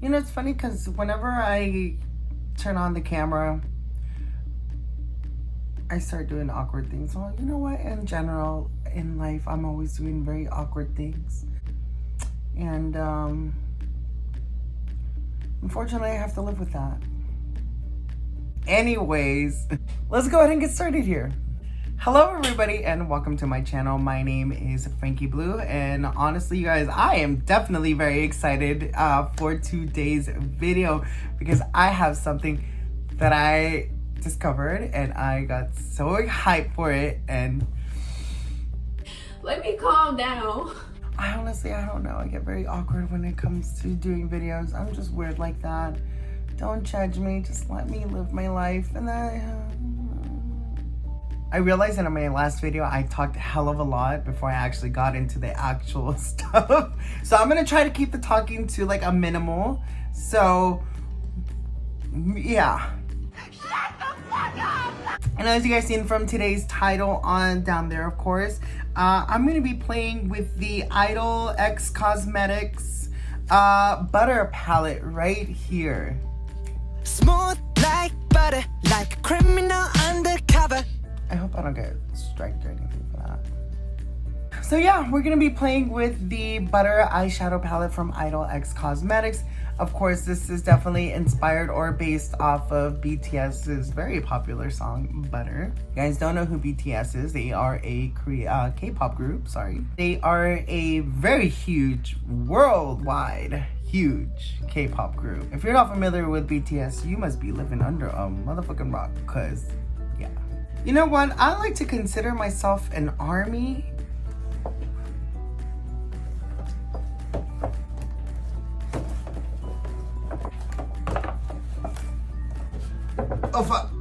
You know, it's funny because whenever I turn on the camera, I start doing awkward things. Well, you know what? In general, in life, I'm always doing very awkward things. And unfortunately, I have to live with that. Anyways, let's go ahead and get started here. Hello everybody and welcome to my channel. My name is Frankie Blue, and honestly you guys, I am definitely very excited for today's video because I have something that I discovered and I got so hyped for it. And let me calm down. I don't know. I get very awkward when it comes to doing videos. I'm just weird like that. Don't judge me, just let me live my life. And I realized that in my last video, I talked a hell of a lot before I actually got into the actual stuff. So I'm gonna try to keep the talking to like a minimal. So, yeah. Shut the fuck up! And as you guys seen from today's title on down there, of course, I'm gonna be playing with the Idolxcosmetics butter palette right here. Smooth like butter, like a criminal undercover. I hope I don't get striked or anything for that. So yeah, we're gonna be playing with the Butter eyeshadow palette from Idolxcosmetics. Of course, this is definitely inspired or based off of BTS's very popular song, Butter. You guys don't know who BTS is. They are a K-pop group, sorry. They are a very huge, worldwide, huge K-pop group. If you're not familiar with BTS, you must be living under a motherfucking rock, cause yeah. You know what? I like to consider myself an army. Oh fuck.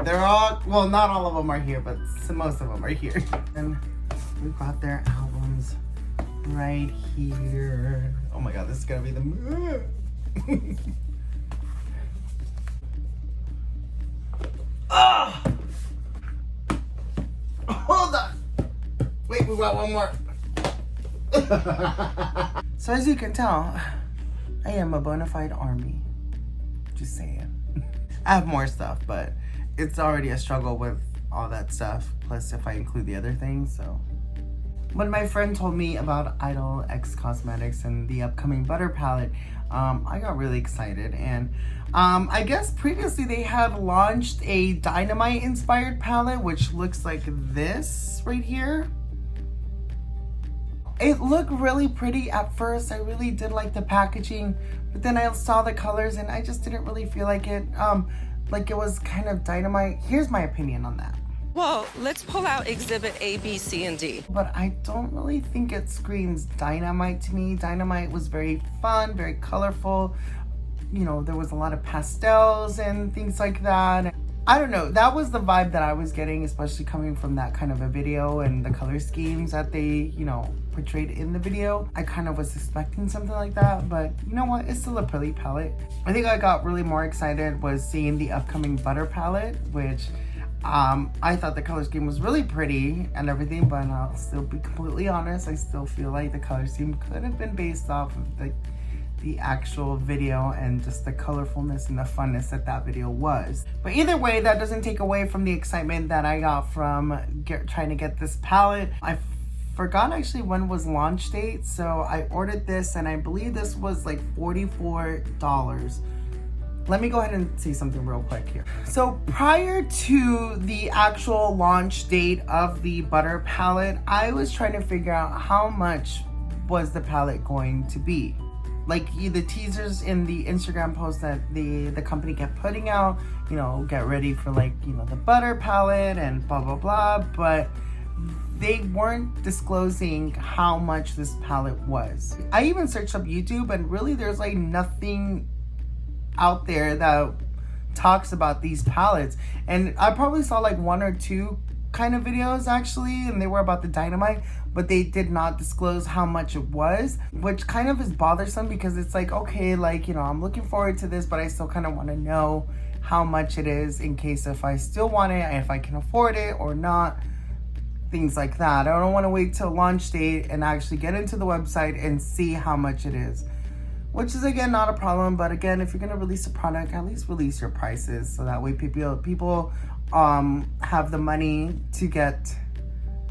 They're all, well, not all of them are here, but most of them are here. And we've got their albums right here. Oh my god, this is gonna be the Ah! Hold on. Wait, we got one more. So as you can tell, I am a bona fide army. Just saying. I have more stuff, but it's already a struggle with all that stuff. Plus, if I include the other things, so. When my friend told me about Idolxcosmetics and the upcoming butter palette, I got really excited. And I guess previously they had launched a Dynamite inspired palette, which looks like this right here. It looked really pretty at first. I really did like the packaging, but then I saw the colors and I just didn't really feel like it was kind of Dynamite. Here's my opinion on that. Well, let's pull out exhibit A, B, C, and D. But I don't really think it screams Dynamite to me. Dynamite was very fun, very colorful. You know, there was a lot of pastels and things like that. I don't know, that was the vibe that I was getting, especially coming from that kind of a video and the color schemes that they, you know, portrayed in the video. I kind of was expecting something like that, but you know what, it's still a pretty palette. I think I got really more excited was seeing the upcoming Butter palette, which I thought the color scheme was really pretty and everything, but I'll still be completely honest, I still feel like the color scheme could have been based off of the actual video and just the colorfulness and the funness that that video was. But either way, that doesn't take away from the excitement that I got from trying to get this palette. I forgot actually when was launch date, so I ordered this and I believe this was like $44. Let me go ahead and say something real quick here. So prior to the actual launch date of the Butter palette, I was trying to figure out how much was the palette going to be. Like the teasers in the Instagram post that the company kept putting out, you know, get ready for like, you know, the Butter palette and blah, blah, blah. But they weren't disclosing how much this palette was. I even searched up YouTube and really there's like nothing out there that talks about these palettes. And I probably saw like one or two kind of videos actually, and they were about the Dynamite, but they did not disclose how much it was, which kind of is bothersome because it's like, okay, like, you know, I'm looking forward to this, but I still kind of want to know how much it is in case if I still want it, if I can afford it or not, things like that. I don't want to wait till launch date and actually get into the website and see how much it is. which is again not a problem. But again, if you're gonna release a product, at least release your prices so that way people have the money to get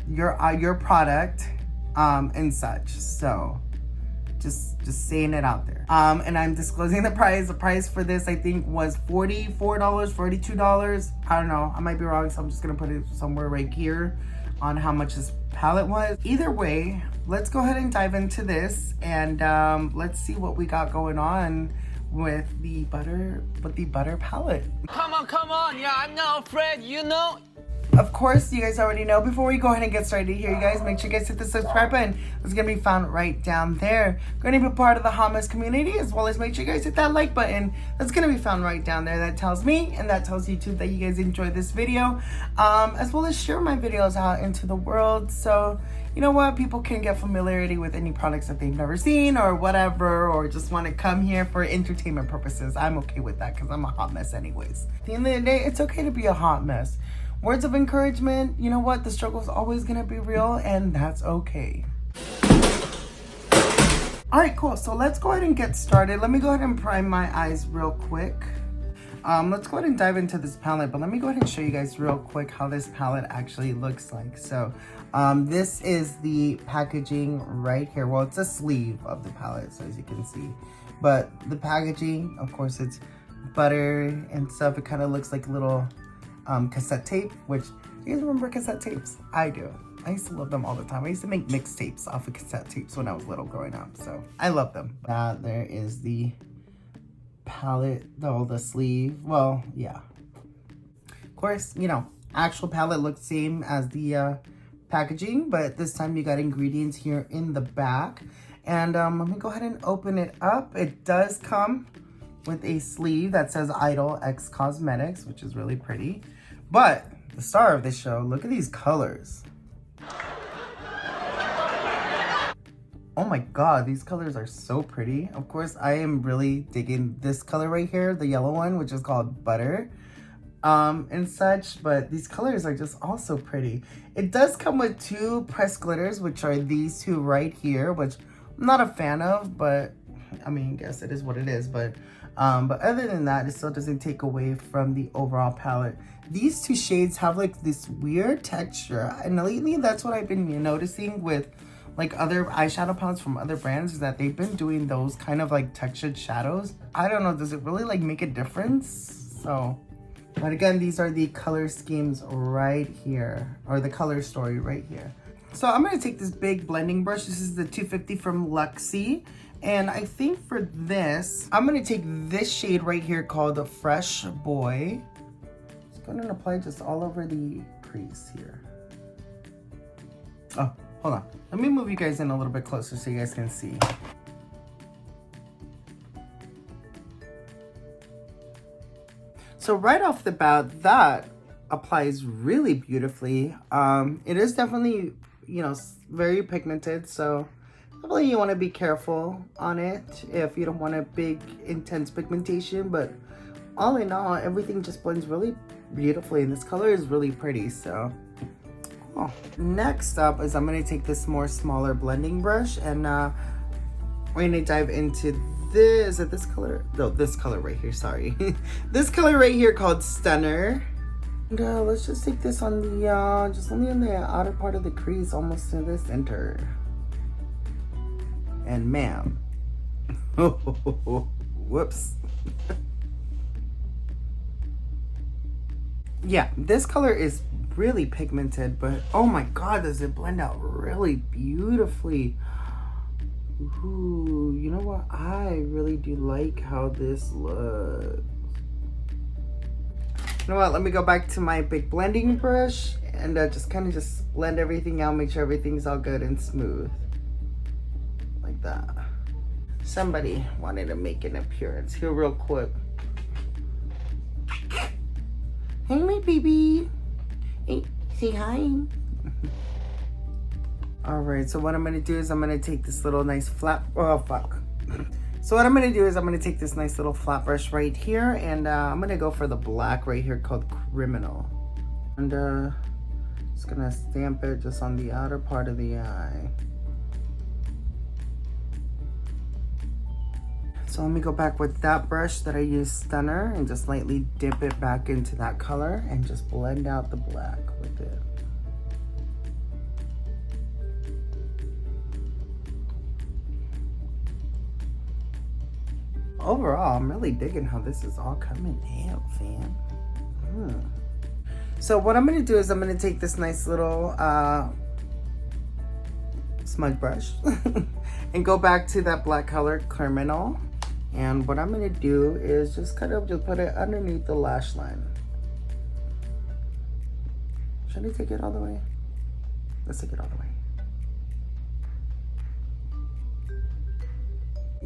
your product and such. So just saying it out there. And I'm disclosing the price. The price for this I think was $44, $42. I don't know, I might be wrong, so I'm just gonna put it somewhere right here on how much this palette was. Either way, let's go ahead and dive into this, and let's see what we got going on with the butter palette. Come on, yeah, I'm not afraid, you know. Of course, you guys already know. Before we go ahead and get started here, you guys, make sure you guys hit the subscribe button. It's going to be found right down there. Going to be part of the hot mess community, as well as make sure you guys hit that like button. That's going to be found right down there. That tells me and that tells YouTube that you guys enjoyed this video, as well as share my videos out into the world. So, you know what? People can get familiarity with any products that they've never seen or whatever, or just want to come here for entertainment purposes. I'm okay with that because I'm a hot mess anyways. At the end of the day, it's okay to be a hot mess. Words of encouragement, you know what? The struggle is always going to be real, and that's okay. All right, cool. So let's go ahead and get started. Let me go ahead and prime my eyes real quick. Let's go ahead and dive into this palette, but let me go ahead and show you guys real quick how this palette actually looks like. So this is the packaging right here. Well, it's a sleeve of the palette, so as you can see. But the packaging, of course, it's butter and stuff. It kind of looks like little cassette tape, which, you guys remember cassette tapes? I do. I used to love them all the time. I used to make mixtapes off of cassette tapes when I was little growing up, so I love them. There is the palette, the sleeve. Well, yeah. Of course, you know, actual palette looks same as the packaging, but this time you got ingredients here in the back. And let me go ahead and open it up. It does come with a sleeve that says Idolxcosmetics, which is really pretty. But the star of this show, look at these colors. Oh my god, these colors are so pretty. Of course, I am really digging this color right here, the yellow one, which is called Butter, and such. But these colors are just also pretty. It does come with two pressed glitters, which are these two right here, which I'm not a fan of, but I mean, I guess it is what it is. But other than that, it still doesn't take away from the overall palette. These two shades have like this weird texture, and lately that's what I've been noticing with like other eyeshadow palettes from other brands, is that they've been doing those kind of like textured shadows. I don't know, does it really like make a difference? So, but again, these are the color schemes right here, or the color story right here. So I'm gonna take this big blending brush. This is the 250 from Luxie. And I think for this, I'm gonna take this shade right here called the Fresh Boy. Just go ahead and apply just all over the crease here. Oh, hold on. Let me move you guys in a little bit closer so you guys can see. So right off the bat, that applies really beautifully. It is definitely, you know, very pigmented, so definitely you want to be careful on it if you don't want a big intense pigmentation. But all in all, everything just blends really beautifully, and this color is really pretty. So cool. Next up is I'm going to take this more smaller blending brush, and we're going to dive into this color. No, this color right here, sorry. This color right here called Stunner. And let's just take this on the just only on the outer part of the crease, almost to the center. And ma'am, whoops. Yeah, this color is really pigmented, but oh my god, does it blend out really beautifully. Ooh, you know what? I really do like how this looks. You know what? Let me go back to my big blending brush and just kind of just blend everything out, make sure everything's all good and smooth. Like that. Somebody wanted to make an appearance here real quick. Hey, my baby. Hey, say hi. All right, so what I'm gonna do is I'm gonna take this little nice flat, oh fuck. So what I'm gonna do is I'm gonna take this nice little flat brush right here, and I'm gonna go for the black right here called Criminal. And just gonna stamp it just on the outer part of the eye. So let me go back with that brush that I used Stunner and just lightly dip it back into that color and just blend out the black with it. Overall, I'm really digging how this is all coming out, fam. So what I'm gonna do is I'm gonna take this nice little smudge brush and go back to that black color criminal. And what I'm gonna do is just kind of just put it underneath the lash line. Should I take it all the way? Let's take it all the way.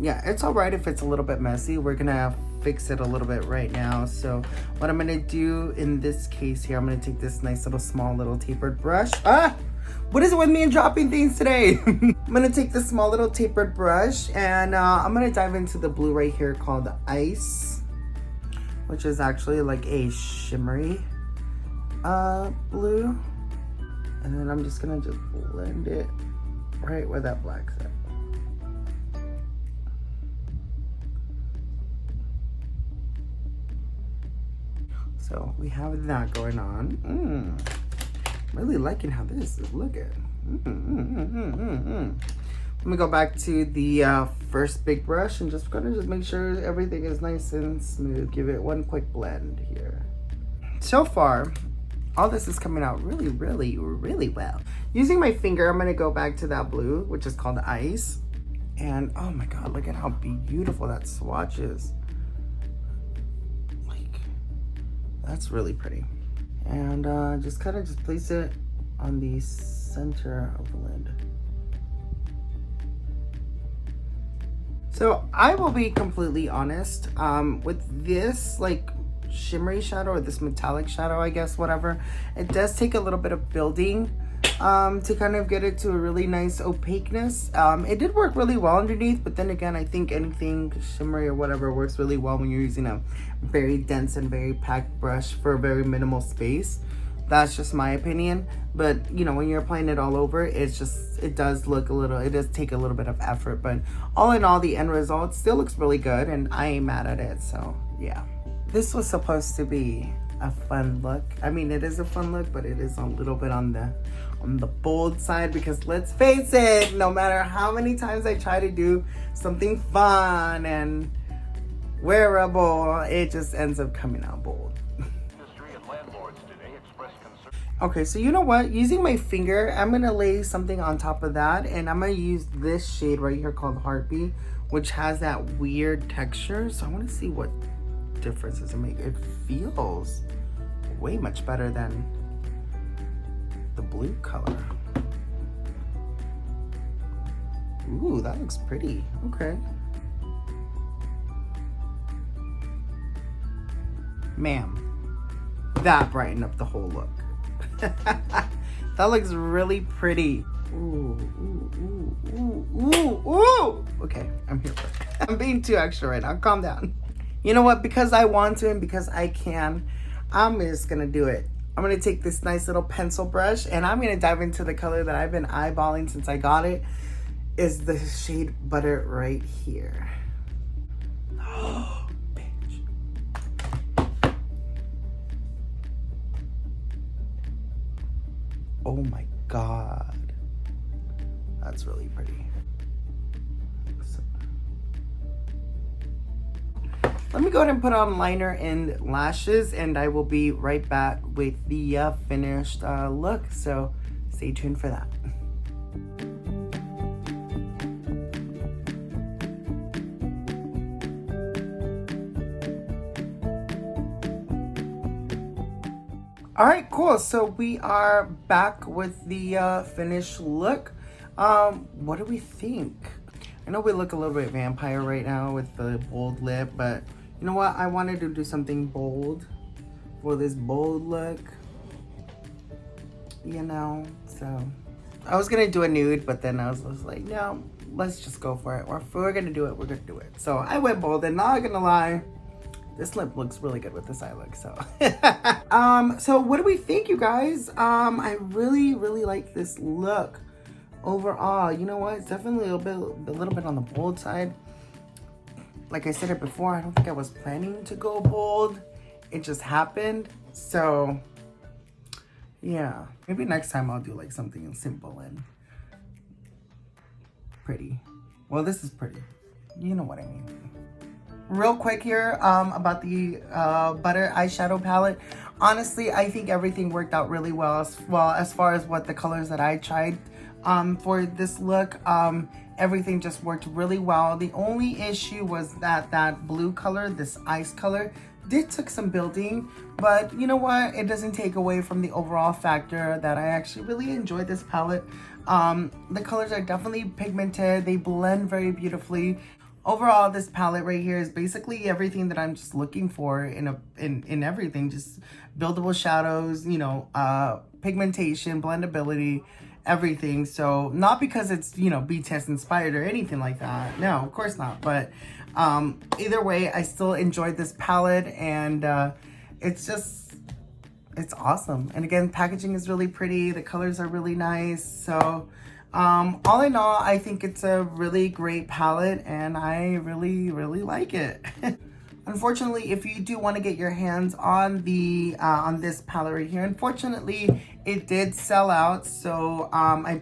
Yeah, it's all right if it's a little bit messy. We're gonna fix it a little bit right now. So what I'm gonna do in this case here, I'm gonna take this nice little small little tapered brush. What is it with me and dropping things today? I'm gonna take this small little tapered brush and I'm gonna dive into the blue right here called Ice, which is actually like a shimmery blue. And then I'm just gonna just blend it right where that black's at. So we have that going on. Really liking how this is looking. Let me go back to the first big brush and just gonna just make sure everything is nice and smooth. Give it one quick blend here. So far, all this is coming out really, really, really well. Using my finger, I'm gonna go back to that blue, which is called Ice. And oh my God, look at how beautiful that swatch is. That's really pretty. And just kind of just place it on the center of the lid. So I will be completely honest, with this like shimmery shadow or this metallic shadow, I guess, whatever, it does take a little bit of building to kind of get it to a really nice opaqueness. It did work really well underneath, but then again, I think anything shimmery or whatever works really well when you're using a very dense and very packed brush for a very minimal space. That's just my opinion. But you know, when you're applying it all over, it does look a little, it does take a little bit of effort, but all in all, the end result still looks really good and I ain't mad at it. So yeah, this was supposed to be a fun look. I mean, it is a fun look, but it is a little bit on the bold side, because let's face it, no matter how many times I try to do something fun and wearable, it just ends up coming out bold. Okay, so you know what? Using my finger, I'm gonna lay something on top of that, and I'm gonna use this shade right here called Heartbeat, which has that weird texture. So I want to see what differences it makes. It feels way much better than the blue color. Ooh, that looks pretty. Okay. Ma'am, that brightened up the whole look. That looks really pretty. Ooh, ooh, ooh, ooh, ooh, ooh. Okay, I'm here for it. I'm being too extra right now. Calm down. You know what? Because I want to and because I can, I'm just gonna do it. I'm gonna take this nice little pencil brush and I'm gonna dive into the color that I've been eyeballing since I got it. Is the shade Butter right here. Oh, bitch. Oh my God. That's really pretty. Let me go ahead and put on liner and lashes, and I will be right back with the finished look. So stay tuned for that. All right, cool. So we are back with the finished look. What do we think? I know we look a little bit vampire right now with the bold lip, but you know what? I wanted to do something bold for this bold look, you know? So I was gonna do a nude, but then I was like, no, let's just go for it. Or if we're gonna do it, we're gonna do it. So I went bold, and not gonna lie, this lip looks really good with this eye look, so. So what do we think, you guys? I really, really like this look overall. You know what? It's definitely a little bit on the bold side. like I said it before, I don't think I was planning to go bold. It just happened. So yeah, maybe next time I'll do like something simple and pretty. Well, this is pretty. You know what I mean. Real quick here about the Butter eyeshadow palette. Honestly, I think everything worked out really well. As far as what the colors that I tried for this look, everything just worked really well. The only issue was that blue color, this ice color, did took some building, but you know what? It doesn't take away from the overall factor that I actually really enjoyed this palette. The colors are definitely pigmented. They blend very beautifully. Overall, this palette right here is basically everything that I'm just looking for in everything. Just buildable shadows, you know, pigmentation, blendability, everything. So not because it's, you know, BTS inspired or anything like that. No, of course not. But either way, I still enjoyed this palette, and it's awesome. And again, packaging is really pretty. The colors are really nice. So all in all, I think it's a really great palette, and I really, really like it. Unfortunately, if you do want to get your hands on the on this palette right here, unfortunately, it did sell out. So I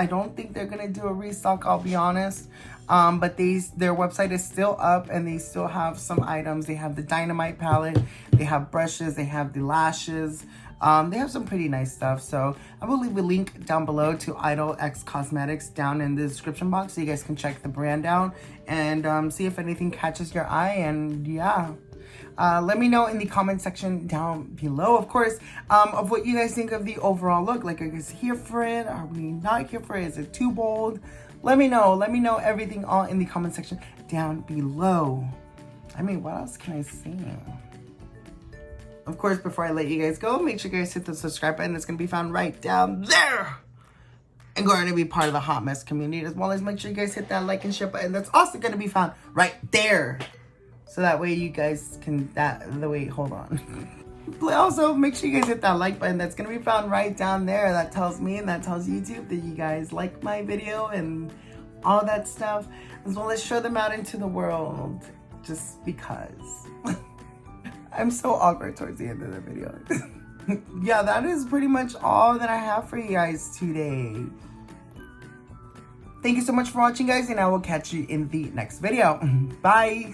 don't think they're gonna do a restock, I'll be honest. But their website is still up, and they still have some items. They have the Dynamite palette, they have brushes, they have the lashes. They have some pretty nice stuff. So I will leave a link down below to Idolxcosmetics down in the description box, so you guys can check the brand out and see if anything catches your eye. And yeah, let me know in the comment section down below, of course, of what you guys think of the overall look. Like, are you guys here for it? Are we not here for it? Is it too bold? Let me know. Let me know everything all in the comment section down below. I mean, what else can I say? Of course, before I let you guys go, make sure you guys hit the subscribe button. It's going to be found right down there. And going to be part of the Hot Mess community, as well as make sure you guys hit that like and share button. That's also going to be found right there. So that way you guys can, hold on. Also, make sure you guys hit that like button. That's going to be found right down there. That tells me and that tells YouTube that you guys like my video and all that stuff. As well as show them out into the world. Just because. I'm so awkward towards the end of the video. Yeah, that is pretty much all that I have for you guys today. Thank you so much for watching, guys, and I will catch you in the next video. Bye.